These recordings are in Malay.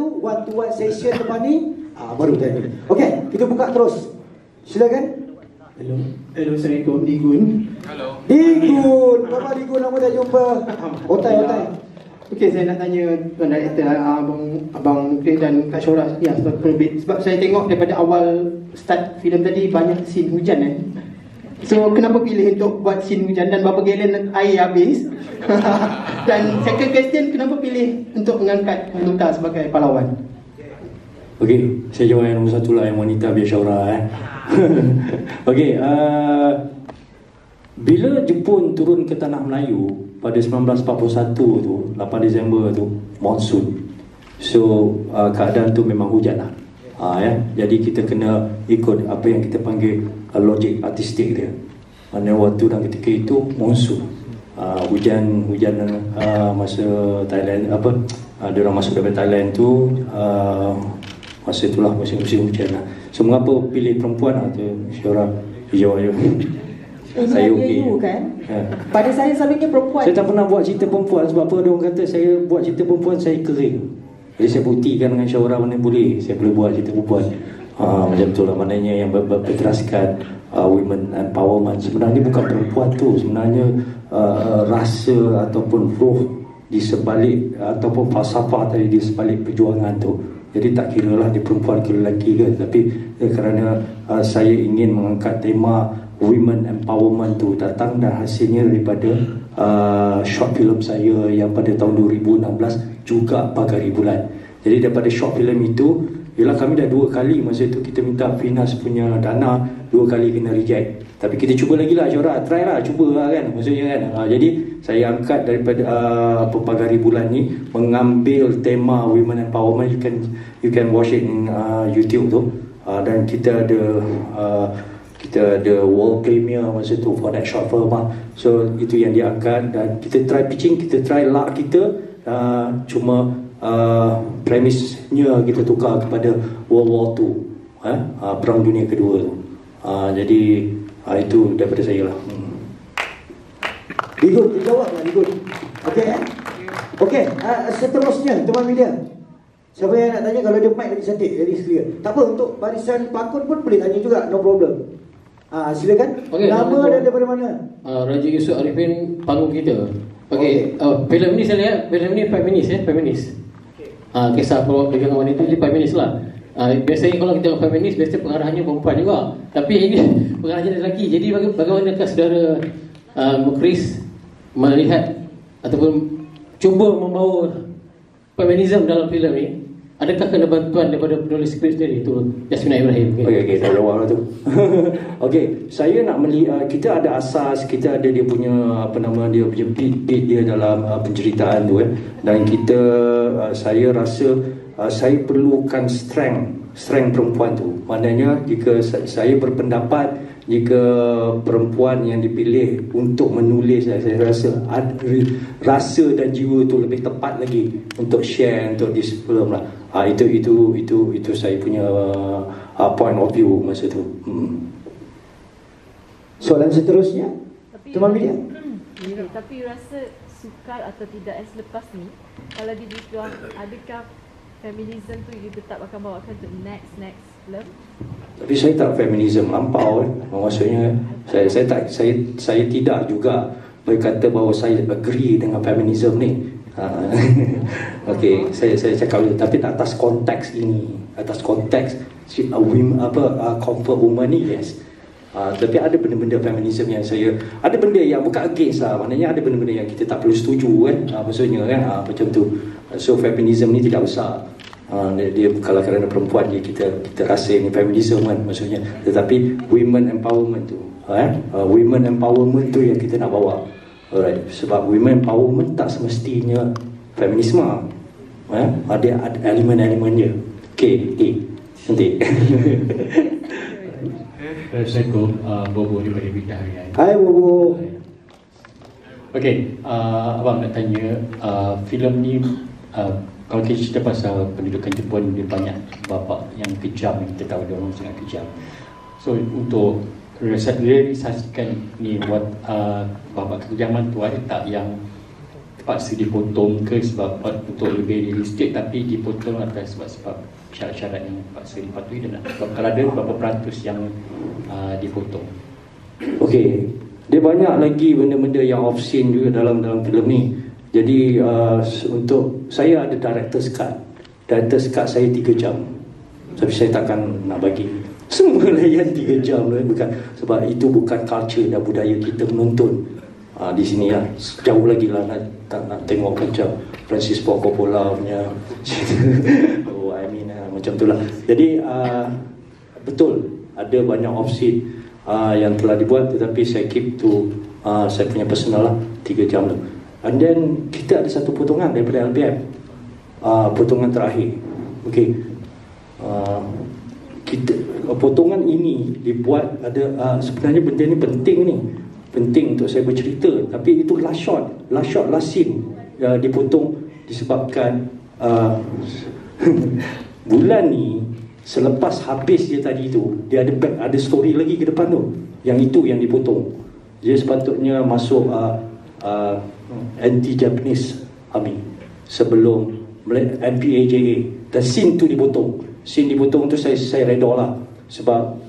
dulu one to one session lepas ni baru tanya. Okey, kita buka terus. Silakan. Hello, Assalamualaikum, Digun. Hello. Digun, Bapak Digun, lama tak jumpa. Otai. Okey, saya nak tanya Tuan Director, Abang Mukri dan Kak Syora sebab saya tengok daripada awal start filem tadi banyak scene hujan So kenapa pilih untuk buat scene hujan dan berapa galen air habis? Dan second question, kenapa pilih untuk mengangkat Nuta sebagai pahlawan? Okey, saya jawab yang nombor satu lah, yang wanita biar Syora Okey, bila Jepun turun ke tanah Melayu pada 1941 tu, 8 Disember tu, monsun. So keadaan tu memang hujan lah. Jadi kita kena ikut apa yang kita panggil logik artistik dia. Mana waktu dan ketika itu monsun. Hujan masa Thailand diorang masuk dari Thailand tu, masa itulah musim-musim hujan lah. So mengapa pilih perempuan atau Syora jawab saya okey kan? Pada saya selalunya perempuan. Saya tak pernah buat cerita perempuan sebab apa, orang kata saya buat cerita perempuan saya kering. Jadi saya buktikan dengan Syora mana boleh saya boleh buat cerita perempuan. Macam tu lah, maknanya yang berteraskan women empowerment. Sebenarnya bukan perempuan tu, sebenarnya rasa ataupun roh di sebalik ataupun falsafah tadi di sebalik perjuangan tu. Jadi tak kira lah dia perempuan ke lelaki ke, tapi kerana saya ingin mengangkat tema women empowerment tu datang dan hasilnya daripada short film saya yang pada tahun 2016 juga Pagari Bulan. Jadi daripada short film itu, ialah kami dah 2 kali masa itu kita minta Finas punya dana, 2 kali kena reject. Tapi kita cuba lagi lah Syora, try lah, cuba lah kan, maksudnya kan. Jadi saya angkat daripada Pagari Bulan ni, mengambil tema women empowerment. You can watch it in YouTube tu. Dan kita ada world premiere masa tu for that short film lah. So itu yang diangkat dan kita try pitching, kita try luck kita, cuma premisnya kita tukar kepada World War II, Perang Dunia Kedua tu. Jadi itu daripada saya lah. Digun, dijawab lah Digun. Okey, seterusnya teman media. Siapa yang nak tanya, kalau dia mic lagi cantik, jadi clear. Tak apa, untuk barisan pelakon pun boleh tanya juga, no problem. Silakan. Nama dan daripada mana? Raja Yusof Arifin, panggung kita. Filem ni saya lihat, filem ni feminis. Kisah perjuangan wanita ni feminis lah. Biasanya kalau kita feminis, biasanya pengarahannya perempuan juga. Tapi ini pengarahannya lelaki. Jadi bagaimanakah saudara Mukris melihat ataupun cuba membawa feminisme dalam filem ni? Adakah kena bantuan daripada penulis skrip sendiri tu, Yasmina Ibrahim? Okey, dah jawab lah tu. Okey, saya nak melihat, kita ada asas, kita ada dia punya dia punya beat dia dalam penceritaan tu dan kita saya rasa saya perlukan strength perempuan tu. Maknanya jika saya berpendapat, jika perempuan yang dipilih untuk menulis, saya rasa dan jiwa tu lebih tepat lagi untuk share untuk this film lah. Itu saya punya point of view masa tu. Soalan seterusnya, teman media. Tapi rasa sukar atau tidak selepas ni, kalau dijual, adakah feminism tu you tetap akan bawakan to next film? Tapi saya tak feminism lampau maksudnya saya tidak juga berkata bahawa saya agree dengan feminism ni. Okey, saya cakap dulu, tapi atas konteks ini, atas konteks comfort woman ni, yes. Tapi ada benda-benda feminism yang saya, ada benda yang bukan against lah, maknanya ada benda-benda yang kita tak perlu setuju kan, maksudnya kan, macam tu. So feminism ni tidak besar. Dia kalau kerana perempuan je kita rasa ini feminism kan, maksudnya. Tetapi women empowerment tu, women empowerment tu yang kita nak bawa. Alright, sebab women empowerment tak semestinya feminisme. Ada elemen-elemen dia. Okey, nanti. Assalamualaikum, Bobo daripada Bidang Harian. Hai Bobo. Okey, abang nak tanya, filem ni kalau kita cerita pasal pendudukan Jepun, dia banyak bapa yang kejam, yang kita tahu dia orang sangat kejam. So untuk realisasikan ni buat bapa kekejaman tu, ada tak yang terpaksa dipotong ke sebab untuk lebih realistik, tapi dipotong atas sebab syarat-syarat yang terpaksa dipatuhi, dan kalau ada berapa peratus yang dipotong. Okey, dia banyak lagi benda-benda yang off scene juga dalam filem ni. Jadi untuk saya ada director's cut. Director's cut saya 3 jam. Tapi saya takkan nak bagi semua layan 3 jam lah, bukan, sebab itu bukan culture dan budaya kita menonton di sini lah. Jauh lagi lah nak tengok macam Francis Ford Coppola punya oh I mean macam tu lah. Jadi betul ada banyak off scene yang telah dibuat, tetapi saya keep to saya punya personal lah 3 jam tu. And then kita ada satu potongan daripada LPF, potongan terakhir. Okey, kita potongan ini dibuat ada sebenarnya benda ni penting untuk saya bercerita, tapi itu last shot last scene dipotong disebabkan bulan ni selepas habis dia tadi tu, dia ada story lagi ke depan tu, yang itu yang dipotong. Dia sepatutnya masuk anti-Japanese army sebelum MPAJA, dan scene tu dipotong. Scene dipotong tu saya reda lah, sebab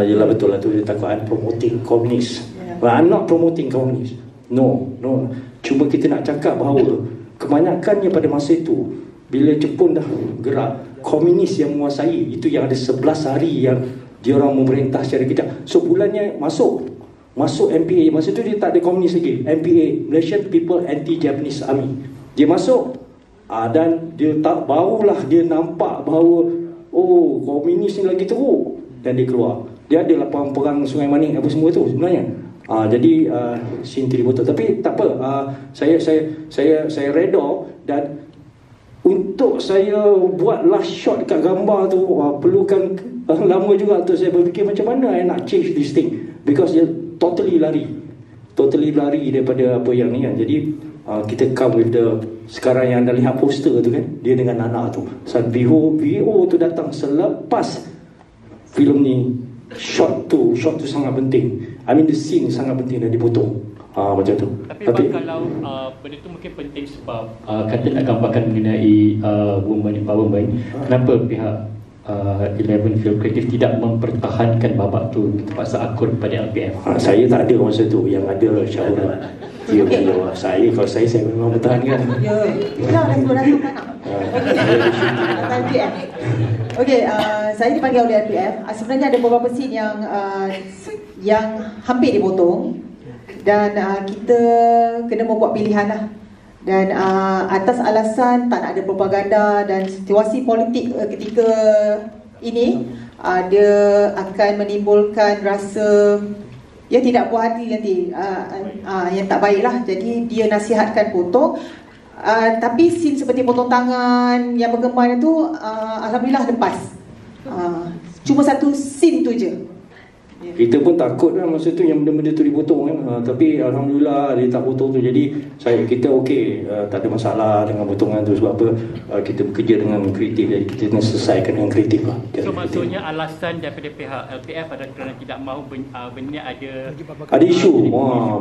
yelah betul lah tu, dia takut I'm promoting komunis. But I'm not promoting komunis. No. Cuma kita nak cakap bahawa kebanyakannya pada masa itu, bila Jepun dah gerak, komunis yang menguasai. Itu yang ada 11 hari yang dia orang memerintah secara kejap. So bulannya masuk MPA. Masa tu dia tak ada komunis lagi. MPA, Malaysian People Anti-Japanese Army. Dia masuk dan dia tak barulah dia nampak bahawa oh komunis ni lagi teruk, dan dia keluar. Dia ada perang Sungai Manik apa semua tu sebenarnya. Jadi scene tu dipotong. Tapi tak apa, saya reda, dan untuk saya buat last shot dekat gambar tu perlukan lama juga untuk saya berfikir macam mana saya nak change this thing, because dia totally lari daripada apa yang ni kan. Jadi kita come with the, sekarang yang anda lihat poster tu kan, dia dengan anak tu. Saat VO tu datang selepas filem ni. Shot tu sangat penting. I mean the scene sangat penting dan dipotong. Macam tu. Tapi kalau benda tu mungkin penting sebab kata nak gambarkan mengenai woman empowerment, kenapa pihak 11 Film Kreatif tidak mempertahankan babak tu, terpaksa akur pada LPF? Saya tak ada masa tu, yang ada Syaura. Dia kalau saya memang bertahankan. Ya, dah sebut dah tak nak. Okey, saya dipanggil oleh LPF. Sebenarnya ada beberapa scene yang hampir dipotong, dan kita kena membuat pilihan lah. Dan atas alasan tak nak ada propaganda dan situasi politik ketika ini, dia akan menimbulkan rasa tidak puas hati nanti, yang tak baiklah. Jadi dia nasihatkan potong. Tapi scene seperti potong tangan yang berkembang itu, alhamdulillah lepas. Cuma satu scene tu je. Kita pun takut lah masa tu yang benda-benda tu dipotong kan. Tapi alhamdulillah dia tak potong tu. Jadi kita okey, tak ada masalah dengan potongan tu. Sebab apa, kita bekerja dengan kreatif, jadi kita kena selesaikan dengan kreatif lah. So maksudnya alasan daripada pihak LPF adalah kerana tidak mahu benda ada isu.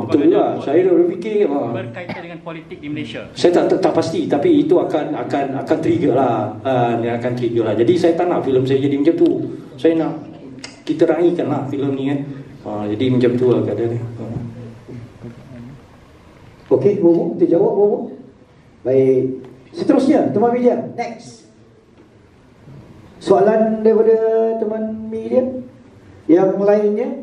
Betul lah. Saya dah berfikir berkaitan dengan politik di Malaysia. Saya tak pasti, tapi itu akan trigger lah. Dia akan trigger lah. Jadi saya tak nak filem saya jadi macam tu. Saya nak kita raikan lah filem ni kan. Jadi macam tu lah keadaan ni. Okey, Bobo, kita jawab Bobo. Baik. Seterusnya, teman media. Next. Soalan daripada teman media yang lainnya.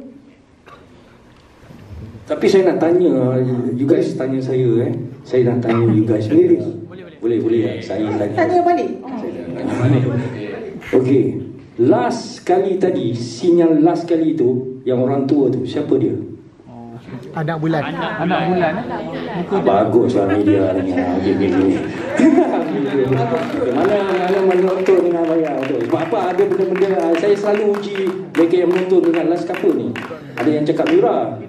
Tapi saya nak tanya, you guys tanya saya Saya nak tanya you guys sendiri. Boleh. Saya tanya balik. Okey. Last kali tadi, scene yang last kali tu, yang orang tua tu, siapa dia? Anak bulan. Baguslah media ni. Gini. Mana menonton dengan bayar tu. Sebab apa, ada benda-benda saya selalu uji mereka yang menonton dengan last couple ni. Ada yang cakap Mira.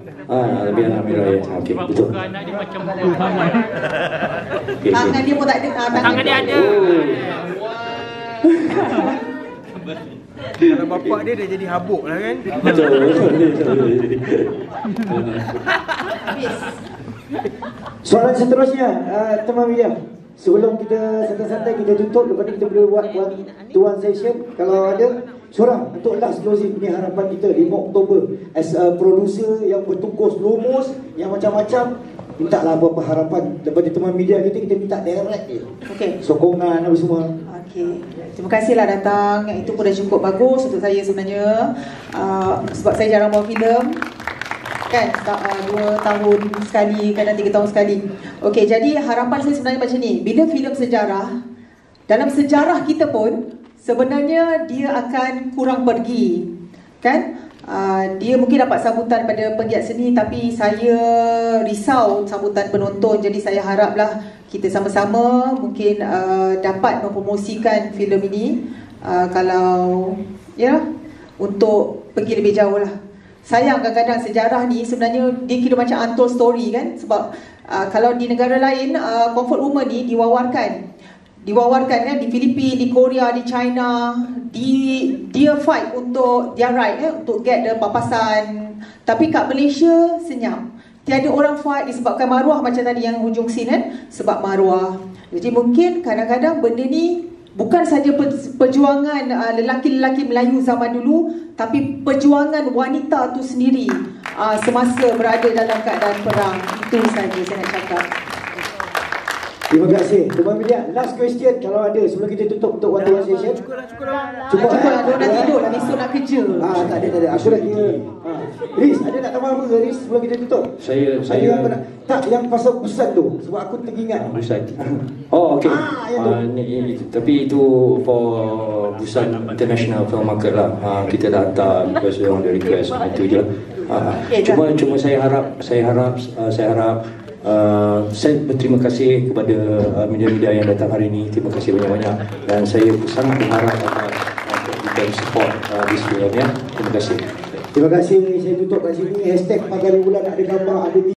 Lebih anak Mira ya. Okey, betul. Anak dia macam Muhammad. Tangan dia pun tak ada. Tangan dia ada. Kalau bapak dia dah jadi habuk lah kan. Betul. Soalan seterusnya, teman media. Sebelum kita santai-santai kita tutup, lepas ni kita boleh buat one session. Kalau ada seorang untuk last closing, ni harapan kita 5 Oktober. As a producer yang bertukus lumus, yang macam-macam, mintalah apa-apa harapan daripada teman media kita minta direct je. Okey. Sokongan apa semua. Okey. Terima kasihlah datang. Itu pun dah cukup bagus untuk saya sebenarnya. Sebab saya jarang buat filem. Kan 2 tahun sekali, kadang 3 tahun sekali. Okey, jadi harapan saya sebenarnya macam ni. Bila filem sejarah, dalam sejarah kita pun sebenarnya dia akan kurang pergi. Kan? Dia mungkin dapat sambutan pada penggiat seni, tapi saya risau sambutan penonton. Jadi saya haraplah kita sama-sama mungkin dapat mempromosikan filem ini, kalau ya, untuk pergi lebih jauh lah. Sayang kadang-kadang sejarah ni sebenarnya dia kira macam untold story kan. Sebab kalau di negara lain, comfort woman ni diwawarkan kan, di Filipina, di Korea, di China, dia fight untuk their right, untuk get the papasan. Tapi kat Malaysia senyap. Tiada orang fight disebabkan maruah macam tadi yang hujung scene kan, sebab maruah. Jadi mungkin kadang-kadang benda ni bukan saja perjuangan lelaki-lelaki Melayu zaman dulu, tapi perjuangan wanita tu sendiri semasa berada dalam keadaan perang. Itu saja saya nak cakap. Terima kasih. Teman media, last question kalau ada sebelum kita tutup untuk one session. Cukup lah. Cukup lah, dia nak tidur lah, besok nak kerja. Tak ada. Aku dah kira. Riz, ada nak tambah apa ke Riz sebelum kita tutup? Saya yang yang pasal Busan tu, sebab aku teringat. Busan. Oh, okey. Tapi itu for Busan International Film Market lah. Kita dah hantar because orang ada request itu je. Cuma saya harap saya berterima kasih kepada media-media yang datang hari ini. Terima kasih banyak-banyak. Dan saya sangat berharap kita support this film ya. Terima kasih. Terima kasih. Saya tutup kat sini. #Pagari Bulan ada gambar, ada